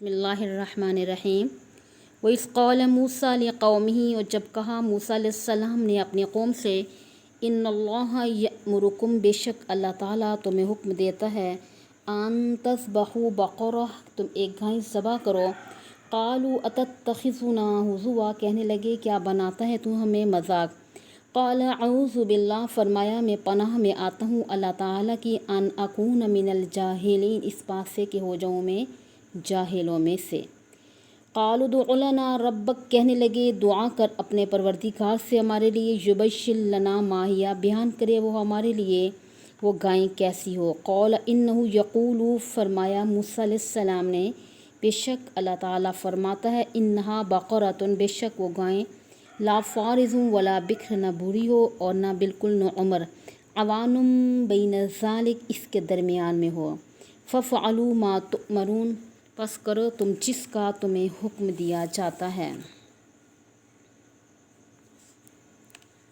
بسم اللہ الرحمن الرحیم وَإِذْ قَالَ مُوسَىٰ لِقَوْمِهِ، اور جب کہا موسیٰ علیہ السلام نے اپنے قوم سے، ان اللہ یأمرکم، بے شک اللہ تعالیٰ تمہیں حکم دیتا ہے، ان تذبحوا بقرہ، تم ایک گائے ذبح کرو۔ قالوا اتتخذنا ہزوا، کہنے لگے کیا بناتا ہے تو ہمیں مذاق۔ قال اعوذ باللہ، فرمایا میں پناہ میں آتا ہوں اللہ تعالیٰ کی، ان اکون من الجاہلین، اس بات سے کہ ہو جاؤں میں جاہلوں میں سے۔ قالوا ادع لنا ربک، کہنے لگے دعا کر اپنے پروردگار سے ہمارے لیے، یبین لنا ما ہی، بیان کرے وہ ہمارے لیے وہ گائیں کیسی ہو۔ قال انہ یقول، فرمایا موسیٰ علیہ السلام نے، بے شک اللہ تعالیٰ فرماتا ہے، انہا بقرۃ، بے شک وہ گائیں، لا فارض ولا بکر، نہ بوڑھی ہو اور نہ بالکل نو عمر، عوان بین ذالک، اس کے درمیان میں ہو۔ ففعلوا ما تؤمرون، پس کرو تم جس کا تمہیں حکم دیا جاتا ہے۔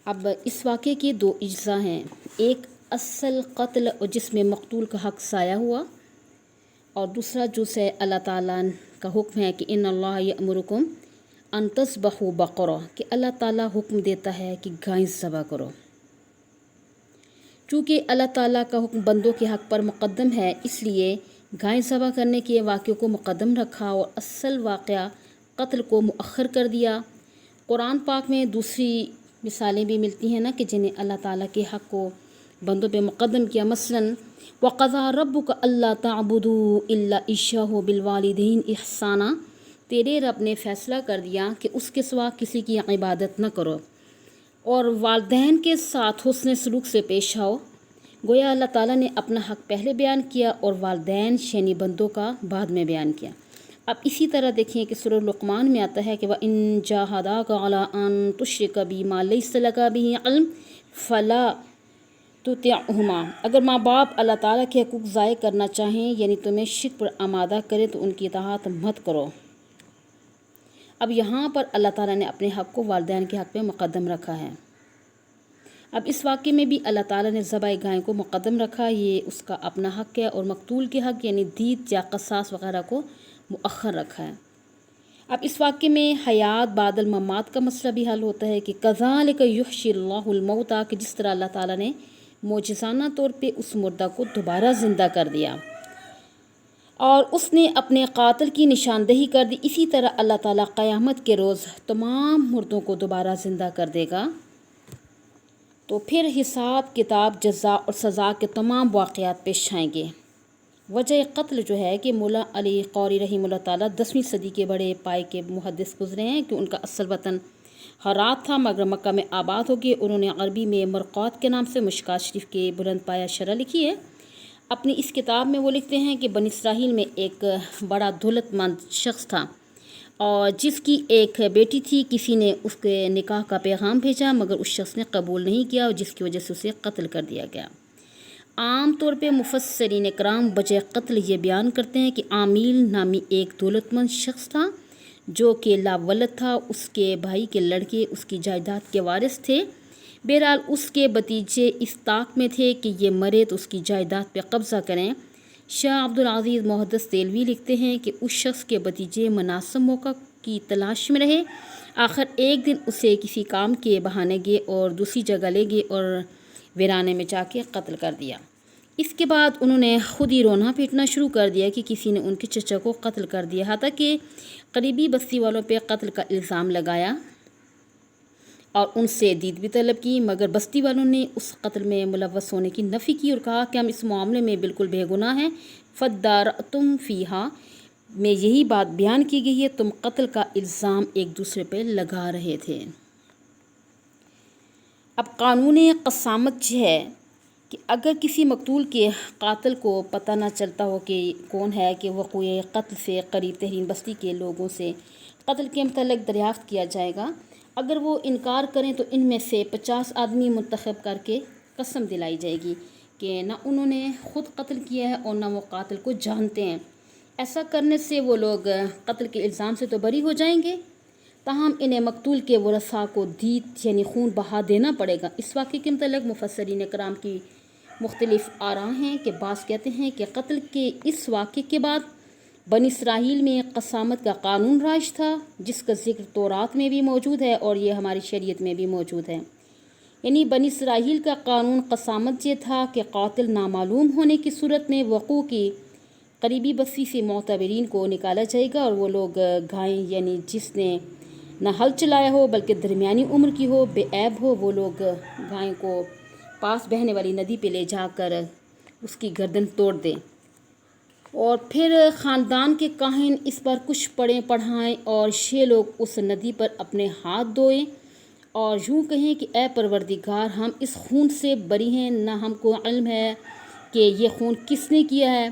اب اس واقعے کے دو اجزاء ہیں، ایک اصل قتل جس میں مقتول کا حق ضائع ہوا، اور دوسرا جو سے اللہ تعالیٰ کا حکم ہے کہ ان اللہ یأمرکم ان تذبحوا بقرہ، کہ اللہ تعالیٰ حکم دیتا ہے کہ گائیں ذبح کرو۔ چونکہ اللہ تعالیٰ کا حکم بندوں کے حق پر مقدم ہے، اس لیے گائیں ذبح کرنے کے واقعے کو مقدم رکھا اور اصل واقعہ قتل کو مؤخر کر دیا۔ قرآن پاک میں دوسری مثالیں بھی ملتی ہیں نا کہ جنہیں اللہ تعالیٰ کے حق کو بندوں پہ مقدم کیا، مثلاً وَقَضَىٰ رَبُّكَ أَلَّا تَعْبُدُوا إِلَّا إِيَّاهُ بِالْوَالِدَيْنِ إِحْسَانًا، تیرے رب نے فیصلہ کر دیا کہ اس کے سوا کسی کی عبادت نہ کرو اور والدین کے ساتھ حسن سلوک سے پیش آؤ۔ گویا اللہ تعالیٰ نے اپنا حق پہلے بیان کیا اور والدین شینی بندوں کا بعد میں بیان کیا۔ اب اسی طرح دیکھیں کہ سورہ لقمان میں آتا ہے کہ وَإِن جَاهَدَاكَ عَلَىٰ أَن تُشْرِكَ بِي مَا لَيْسَ لَكَ بِهِ عِلْمٌ فَلَا تُطِعْهُمَا، اگر ماں باپ اللہ تعالیٰ کے حقوق ضائع کرنا چاہیں، یعنی تمہیں شرک پر آمادہ کریں، تو ان کی اطاعت مت کرو۔ اب یہاں پر اللہ تعالیٰ نے اپنے حق کو والدین کے حق پہ مقدم رکھا ہے۔ اب اس واقعے میں بھی اللہ تعالیٰ نے ذبح گائے کو مقدم رکھا، یہ اس کا اپنا حق ہے، اور مقتول کے حق یعنی دیت یا قصاص وغیرہ کو مؤخر رکھا ہے۔ اب اس واقعے میں حیات بعد الممات کا مسئلہ بھی حل ہوتا ہے کہ کذالک یحیی اللہ الموتیٰ، کہ جس طرح اللہ تعالیٰ نے معجزانہ طور پہ اس مردہ کو دوبارہ زندہ کر دیا اور اس نے اپنے قاتل کی نشاندہی کر دی، اسی طرح اللہ تعالیٰ قیامت کے روز تمام مردوں کو دوبارہ زندہ کر دے گا۔ تو پھر حساب کتاب، جزا اور سزا کے تمام واقعات پیش آئیں گے۔ وجہ قتل جو ہے کہ مولا علی قوری رحمہ اللہ تعالیٰ 10ویں صدی کے بڑے پائے کے محدث گزرے ہیں کہ ان کا اصل وطن ہرات تھا مگر مکہ میں آباد ہو گئے۔ انہوں نے عربی میں مرقات کے نام سے مشکات شریف کے بلند پایہ شرح لکھی ہے۔ اپنی اس کتاب میں وہ لکھتے ہیں کہ بنی اسرائیل میں ایک بڑا دولت مند شخص تھا اور جس کی ایک بیٹی تھی، کسی نے اس کے نکاح کا پیغام بھیجا مگر اس شخص نے قبول نہیں کیا، اور جس کی وجہ سے اسے قتل کر دیا گیا۔ عام طور پہ مفسرین کرام وجہ قتل یہ بیان کرتے ہیں کہ عامیل نامی ایک دولت مند شخص تھا جو کہ لا ولد تھا، اس کے بھائی کے لڑکے اس کی جائیداد کے وارث تھے۔ بہرحال اس کے بھتیجے اس طاق میں تھے کہ یہ مرے تو اس کی جائیداد پہ قبضہ کریں۔ شاہ عبدالعزیز محدث دہلوی لکھتے ہیں کہ اس شخص کے بھتیجے مناسب موقع کی تلاش میں رہے، آخر ایک دن اسے کسی کام کے بہانے گئے اور دوسری جگہ لے گئے اور ویرانے میں جا کے قتل کر دیا۔ اس کے بعد انہوں نے خود ہی رونا پیٹنا شروع کر دیا کہ کسی نے ان کے چچا کو قتل کر دیا، حتیٰ کہ قریبی بستی والوں پہ قتل کا الزام لگایا اور ان سے دیت بھی طلب کی، مگر بستی والوں نے اس قتل میں ملوث ہونے کی نفی کی اور کہا کہ ہم اس معاملے میں بالکل بے گناہ ہیں۔ فَادَّارَأْتُمْ فِيهَا میں یہی بات بیان کی گئی ہے، تم قتل کا الزام ایک دوسرے پہ لگا رہے تھے۔ اب قانون قسامت یہ ہے کہ اگر کسی مقتول کے قاتل کو پتہ نہ چلتا ہو کہ کون ہے، کہ وقوع قتل سے قریب ترین بستی کے لوگوں سے قتل کے متعلق دریافت کیا جائے گا، اگر وہ انکار کریں تو ان میں سے 50 آدمی منتخب کر کے قسم دلائی جائے گی کہ نہ انہوں نے خود قتل کیا ہے اور نہ وہ قاتل کو جانتے ہیں۔ ایسا کرنے سے وہ لوگ قتل کے الزام سے تو بری ہو جائیں گے، تاہم انہیں مقتول کے ورثاء کو دیت یعنی خون بہا دینا پڑے گا۔ اس واقعے کے متعلق مفسرین کرام کی مختلف آراء ہیں کہ بعض کہتے ہیں کہ قتل کے اس واقعے کے بعد بنی اسرائیل میں قسامت کا قانون رائج تھا، جس کا ذکر تورات میں بھی موجود ہے اور یہ ہماری شریعت میں بھی موجود ہے۔ یعنی بنی اسرائیل کا قانون قسامت یہ تھا کہ قاتل نامعلوم ہونے کی صورت میں وقوع کی قریبی بستی سے معتبرین کو نکالا جائے گا، اور وہ لوگ گائیں یعنی جس نے نہ ہل چلایا ہو بلکہ درمیانی عمر کی ہو، بے عیب ہو، وہ لوگ گائیں کو پاس بہنے والی ندی پہ لے جا کر اس کی گردن توڑ دیں، اور پھر خاندان کے کاہن اس پر کچھ پڑھائیں اور 6 لوگ اس ندی پر اپنے ہاتھ دھوئیں اور یوں کہیں کہ اے پروردگار، ہم اس خون سے بری ہیں، نہ ہم کو علم ہے کہ یہ خون کس نے کیا ہے۔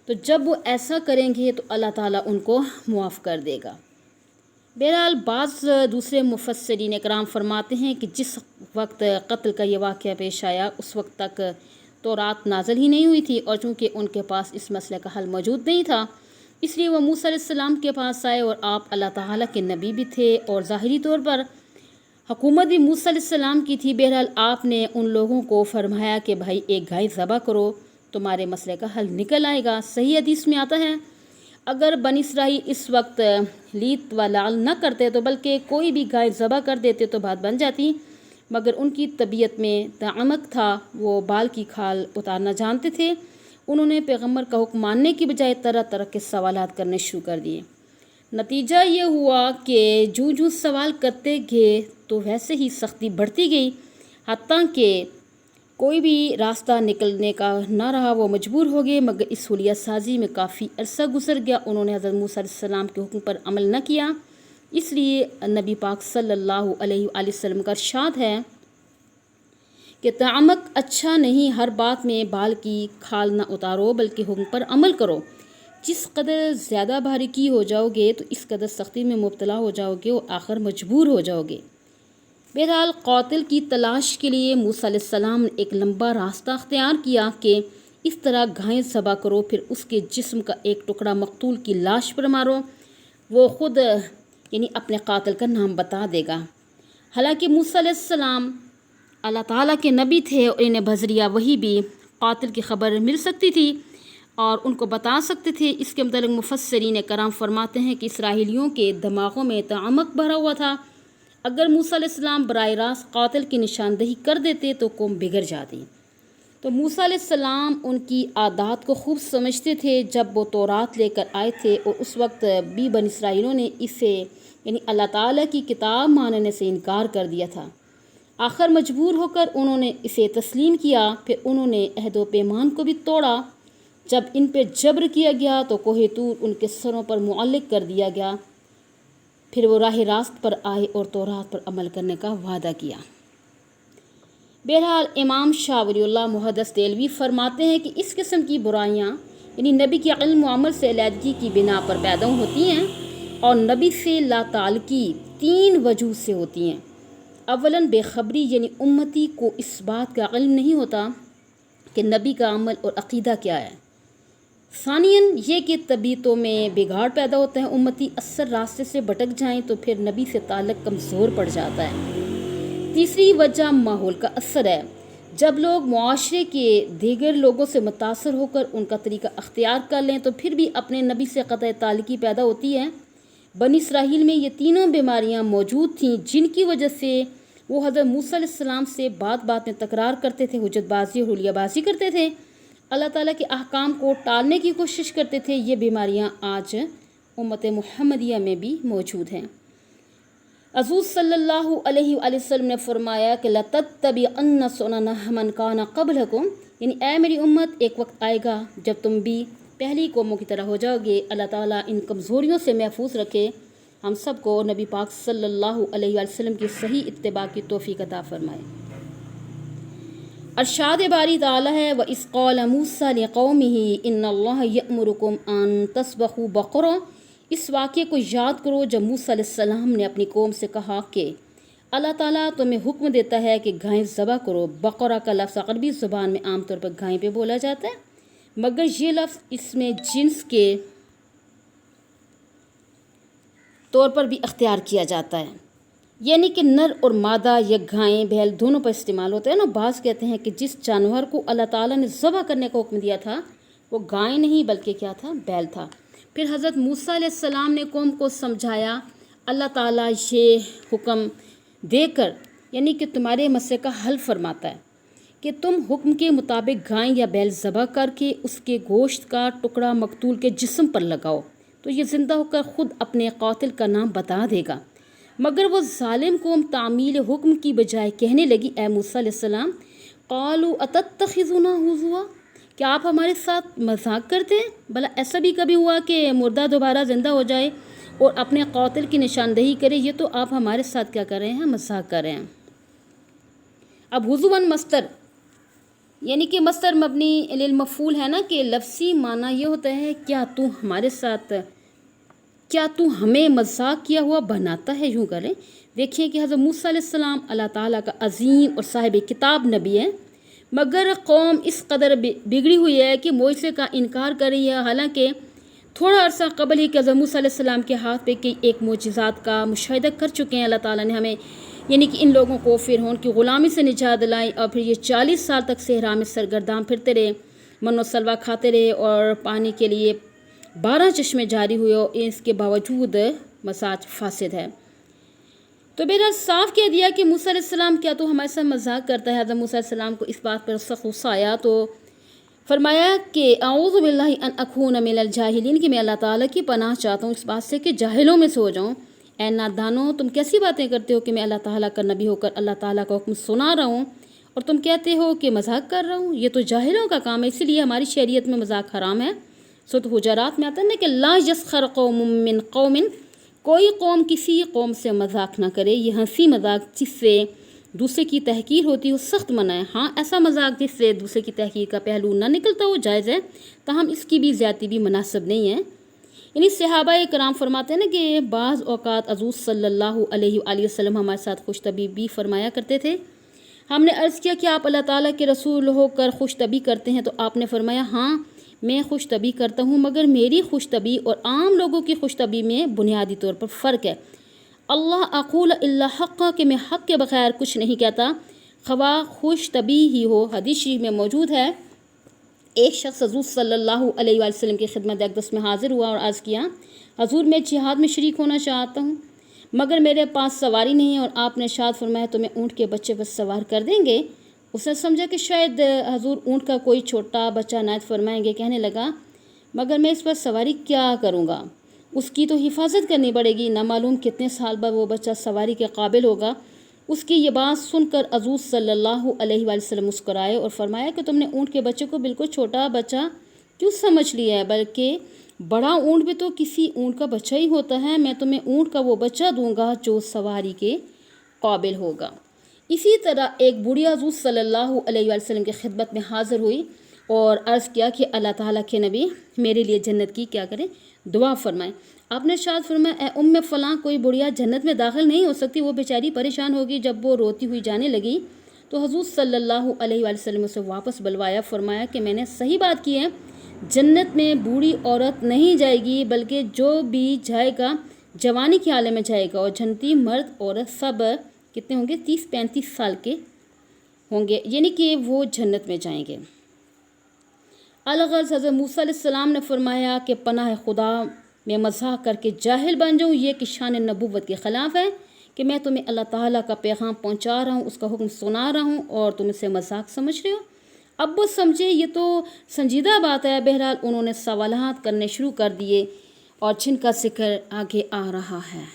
تو جب وہ ایسا کریں گے تو اللہ تعالیٰ ان کو معاف کر دے گا۔ بہرحال بعض دوسرے مفسرین کرام فرماتے ہیں کہ جس وقت قتل کا یہ واقعہ پیش آیا اس وقت تک تورات نازل ہی نہیں ہوئی تھی، اور چونکہ ان کے پاس اس مسئلے کا حل موجود نہیں تھا، اس لیے وہ موسیٰ علیہ السلام کے پاس آئے، اور آپ اللہ تعالیٰ کے نبی بھی تھے اور ظاہری طور پر حکومت بھی موسیٰ علیہ السلام کی تھی۔ بہرحال آپ نے ان لوگوں کو فرمایا کہ بھائی ایک گائے ذبح کرو، تمہارے مسئلے کا حل نکل آئے گا۔ صحیح حدیث میں آتا ہے اگر بنی اسرائیل اس وقت لیت و لال نہ کرتے تو بلکہ کوئی بھی گائے ذبح کر دیتے تو بات بن جاتی، مگر ان کی طبیعت میں تعمق تھا، وہ بال کی کھال اتارنا جانتے تھے۔ انہوں نے پیغمبر کا حکم ماننے کی بجائے طرح طرح کے سوالات کرنے شروع کر دیے۔ نتیجہ یہ ہوا کہ جو سوال کرتے گئے تو ویسے ہی سختی بڑھتی گئی، حتیٰ کہ کوئی بھی راستہ نکلنے کا نہ رہا، وہ مجبور ہو گئے، مگر اس حلیہ سازی میں کافی عرصہ گزر گیا۔ انہوں نے حضرت موسیٰ علیہ السلام کے حکم پر عمل نہ کیا، اس لیے نبی پاک صلی اللہ علیہ وآلہ وسلم کا ارشاد ہے کہ تعمق اچھا نہیں، ہر بات میں بال کی کھال نہ اتارو بلکہ حکم پر عمل کرو۔ جس قدر زیادہ باریکی ہو جاؤ گے تو اس قدر سختی میں مبتلا ہو جاؤ گے اور آخر مجبور ہو جاؤ گے۔ بہرحال قاتل کی تلاش کے لیے موسیٰ علیہ السلام نے ایک لمبا راستہ اختیار کیا کہ اس طرح گائیں ذبح کرو، پھر اس کے جسم کا ایک ٹکڑا مقتول کی لاش پر مارو، وہ خود یعنی اپنے قاتل کا نام بتا دے گا۔ حالانکہ موسیٰ علیہ السلام اللہ تعالیٰ کے نبی تھے اور انہیں بذریعہ وحی بھی قاتل کی خبر مل سکتی تھی اور ان کو بتا سکتے تھے۔ اس کے متعلق مفسرین کرام فرماتے ہیں کہ اسرائیلیوں کے دماغوں میں تعمق بھرا ہوا تھا، اگر موسیٰ علیہ السلام براہ راست قاتل کی نشاندہی کر دیتے تو قوم بگڑ جاتی۔ تو موسیٰ علیہ السلام ان کی عادات کو خوب سمجھتے تھے۔ جب وہ تورات لے کر آئے تھے اور اس وقت بھی بنی اسرائیلوں نے اسے یعنی اللہ تعالیٰ کی کتاب ماننے سے انکار کر دیا تھا، آخر مجبور ہو کر انہوں نے اسے تسلیم کیا۔ پھر انہوں نے عہد و پیمان کو بھی توڑا۔ جب ان پہ جبر کیا گیا تو کوہ طور ان کے سروں پر معلق کر دیا گیا، پھر وہ راہ راست پر آئے اور تورات پر عمل کرنے کا وعدہ کیا۔ بہرحال امام شاہ ولی اللہ محدث دہلوی فرماتے ہیں کہ اس قسم کی برائیاں یعنی نبی کے علم و عمل سے علیحدگی کی بنا پر پیدا ہوتی ہیں اور نبی سے لا تعلقی 3 وجوہ سے ہوتی ہیں۔ اولاً بے خبری، یعنی امتی کو اس بات کا علم نہیں ہوتا کہ نبی کا عمل اور عقیدہ کیا ہے۔ ثانیاً یہ کہ طبیعتوں میں بگاڑ پیدا ہوتا ہے، امتی اثر راستے سے بھٹک جائیں تو پھر نبی سے تعلق کمزور پڑ جاتا ہے۔ تیسری وجہ ماحول کا اثر ہے، جب لوگ معاشرے کے دیگر لوگوں سے متاثر ہو کر ان کا طریقہ اختیار کر لیں تو پھر بھی اپنے نبی سے قطع تعلقی پیدا ہوتی ہے۔ بنی اسرائیل میں یہ تینوں بیماریاں موجود تھیں جن کی وجہ سے وہ حضرت موسیٰ علیہ السلام سے بات بات میں تکرار کرتے تھے، حجت بازی اور حلیہ بازی کرتے تھے، اللہ تعالیٰ کے احکام کو ٹالنے کی کوشش کرتے تھے۔ یہ بیماریاں آج امت محمدیہ میں بھی موجود ہیں۔ حضور صلی اللہ علیہ وآلہ وسلم نے فرمایا کہ لَتَتَّبِعَنَّ سُنَنَ مَن كَانَ قَبْلَكُمْ، یعنی اے میری امت ایک وقت آئے گا جب تم بھی پہلی قوموں کی طرح ہو جاؤ گے۔ اللہ تعالیٰ ان کمزوریوں سے محفوظ رکھے، ہم سب کو نبی پاک صلی اللہ علیہ وآلہ وسلم کی صحیح اتباع کی توفیق عطا فرمائے۔ ارشاد باری تعالیٰ ہے وَإِذْ قَالَ مُوسَىٰ لِقَوْمِهِ إِنَّ اللَّهَ يَأْمُرُكُمْ أَن تَذْبَحُوا بَقَرَةً۔ اس واقعے کو یاد کرو جب موسیٰ علیہ السلام نے اپنی قوم سے کہا کہ اللہ تعالیٰ تمہیں حکم دیتا ہے کہ گائیں ذبح کرو۔ بقرہ کا لفظ عربی زبان میں عام طور پر گائیں پہ بولا جاتا ہے، مگر یہ لفظ اس میں جنس کے طور پر بھی اختیار کیا جاتا ہے، یعنی کہ نر اور مادہ یا گائیں بیل دونوں پر استعمال ہوتا ہے نا۔ بعض کہتے ہیں کہ جس جانور کو اللہ تعالیٰ نے ذبح کرنے کا حکم دیا تھا وہ گائیں نہیں بلکہ کیا تھا، بیل تھا۔ پھر حضرت موسیٰ علیہ السلام نے قوم کو سمجھایا، اللہ تعالیٰ یہ حکم دے کر یعنی کہ تمہارے مسئلے کا حل فرماتا ہے کہ تم حکم کے مطابق گائے یا بیل ذبح کر کے اس کے گوشت کا ٹکڑا مقتول کے جسم پر لگاؤ تو یہ زندہ ہو کر خود اپنے قاتل کا نام بتا دے گا۔ مگر وہ ظالم قوم تعمیل حکم کی بجائے کہنے لگی، اے موسیٰ علیہ السلام، قالوا اتتخذنا ہزوا، کیا آپ ہمارے ساتھ مذاق کرتے ہیں؟ بھلا ایسا بھی کبھی ہوا کہ مردہ دوبارہ زندہ ہو جائے اور اپنے قاتل کی نشاندہی کرے؟ یہ تو آپ ہمارے ساتھ کیا کر رہے ہیں؟ مذاق کر رہے ہیں۔ اب ہزواً مصدر یعنی کہ مصدر مبنی للمفعول ہے نا، کہ لفظی معنی یہ ہوتا ہے کیا تو ہمیں مذاق کیا ہوا بناتا ہے؟ یوں کریں۔ دیکھیں کہ حضرت موسیٰ علیہ السلام اللہ تعالیٰ کا عظیم اور صاحب کتاب نبی ہے، مگر قوم اس قدر بگڑی ہوئی ہے کہ معجزے کا انکار کر رہی ہے، حالانکہ تھوڑا عرصہ قبل ہی کہ حضرت موسیٰ علیہ السلام کے ہاتھ پہ کئی ایک معجزات کا مشاہدہ کر چکے ہیں۔ اللہ تعالیٰ نے ہمیں یعنی کہ ان لوگوں کو فرعون کی غلامی سے نجات دلائی، اور پھر یہ 40 سال تک صحرا میں سرگرداں پھرتے رہے، من و سلوہ کھاتے رہے، اور پانی کے لیے 12 چشمے جاری ہوئے، اور اس کے باوجود مزاج فاسد ہے۔ تو بہرحال صاف کہہ دیا کہ موسیٰ علیہ السلام، کیا تو ہمارے ساتھ مذاق کرتا ہے؟ حضرت موسیٰ علیہ السلام کو اس بات پر سخت غصہ آیا تو فرمایا کہ اعوذ باللہ ان اکون من الجاہلین، کہ میں اللہ تعالیٰ کی پناہ چاہتا ہوں اس بات سے کہ جاہلوں میں سے ہو جاؤں۔ اے نادانو، تم کیسی باتیں کرتے ہو کہ میں اللہ تعالیٰ کا نبی ہو کر اللہ تعالیٰ کا حکم سنا رہا ہوں اور تم کہتے ہو کہ مذاق کر رہا ہوں؟ یہ تو جاہلوں کا کام ہے، اسی لیے ہماری شریعت میں مذاق حرام ہے۔ سورۃ حجرات میں آتا ہے نا کہ لا یسخر قوم من قوم، کوئی قوم کسی قوم سے مذاق نہ کرے۔ یہ ہنسی مذاق جس سے دوسرے کی تحقیر ہوتی ہے وہ سخت منع ہے۔ ہاں، ایسا مذاق جس سے دوسرے کی تحقیر کا پہلو نہ نکلتا وہ جائز ہے، تاہم اس کی بھی زیادتی بھی مناسب نہیں ہے۔ یعنی صحابہ کرام فرماتے ہیں نا کہ بعض اوقات حضور صلی اللہ علیہ وآلہ وسلم ہمارے ساتھ خوش طبعی بھی فرمایا کرتے تھے۔ ہم نے عرض کیا کہ آپ اللہ تعالیٰ کے رسول ہو کر خوش طبعی کرتے ہیں؟ تو آپ نے فرمایا، ہاں میں خوش طبعی کرتا ہوں، مگر میری خوش طبعی اور عام لوگوں کی خوش طبعی میں بنیادی طور پر فرق ہے۔ اللہ اقول الا حق، کہ میں حق کے بغیر کچھ نہیں کہتا، خواہ خوش طبعی ہی ہو۔ حدیث شریف میں موجود ہے، ایک شخص حضور صلی اللہ علیہ وآلہ وسلم کی خدمت اقدس میں حاضر ہوا اور عرض کیا، حضور میں جہاد میں شریک ہونا چاہتا ہوں، مگر میرے پاس سواری نہیں ہے، اور آپ نے ارشاد فرمایا تو میں اونٹ کے بچے پر سوار کر دیں گے۔ اس نے سمجھا کہ شاید حضور اونٹ کا کوئی چھوٹا بچہ عنایت فرمائیں گے، کہنے لگا، مگر میں اس پر سواری کیا کروں گا؟ اس کی تو حفاظت کرنی پڑے گی، نہ معلوم کتنے سال بعد وہ بچہ سواری کے قابل ہوگا۔ اس کی یہ بات سن کر حضور صلی اللہ علیہ وآلہ وسلم مسکرائے اور فرمایا کہ تم نے اونٹ کے بچے کو بالکل چھوٹا بچہ کیوں سمجھ لیا ہے؟ بلکہ بڑا اونٹ بھی تو کسی اونٹ کا بچہ ہی ہوتا ہے۔ میں تمہیں اونٹ کا وہ بچہ دوں گا جو سواری کے قابل ہوگا۔ اسی طرح ایک بوڑھی حضور صلی اللہ علیہ وآلہ وسلم کی خدمت میں حاضر ہوئی اور عرض کیا کہ اللہ تعالیٰ کے نبی میرے لیے جنت کی کیا کریں؟ دعا فرمائیں۔ آپ نے ارشاد فرمایا، اے فلاں، کوئی بڑھیا جنت میں داخل نہیں ہو سکتی، وہ بیچاری پریشان ہوگی۔ جب وہ روتی ہوئی جانے لگی تو حضور صلی اللہ علیہ وآلہ وسلم اسے واپس بلوایا، فرمایا کہ میں نے صحیح بات کی ہے، جنت میں بوڑھی عورت نہیں جائے گی، بلکہ جو بھی جائے گا جوانی کے عالم میں جائے گا، اور جنتی مرد عورت سب کتنے ہوں گے؟ 30-35 سال کے ہوں گے، یعنی کہ وہ جنت میں جائیں گے۔ الغرض حضرت موسیٰ علیہ السلام نے فرمایا کہ پناہ خدا میں مذاق کر کے جاہل بن جاؤں، یہ کہ شان نبوت کے خلاف ہے کہ میں تمہیں اللہ تعالیٰ کا پیغام پہنچا رہا ہوں، اس کا حکم سنا رہا ہوں، اور تم اسے مذاق سمجھ رہے ہو۔ اب وہ سمجھے یہ تو سنجیدہ بات ہے۔ بہرحال انہوں نے سوالات کرنے شروع کر دیے، اور جن کا ذکر آگے آ رہا ہے۔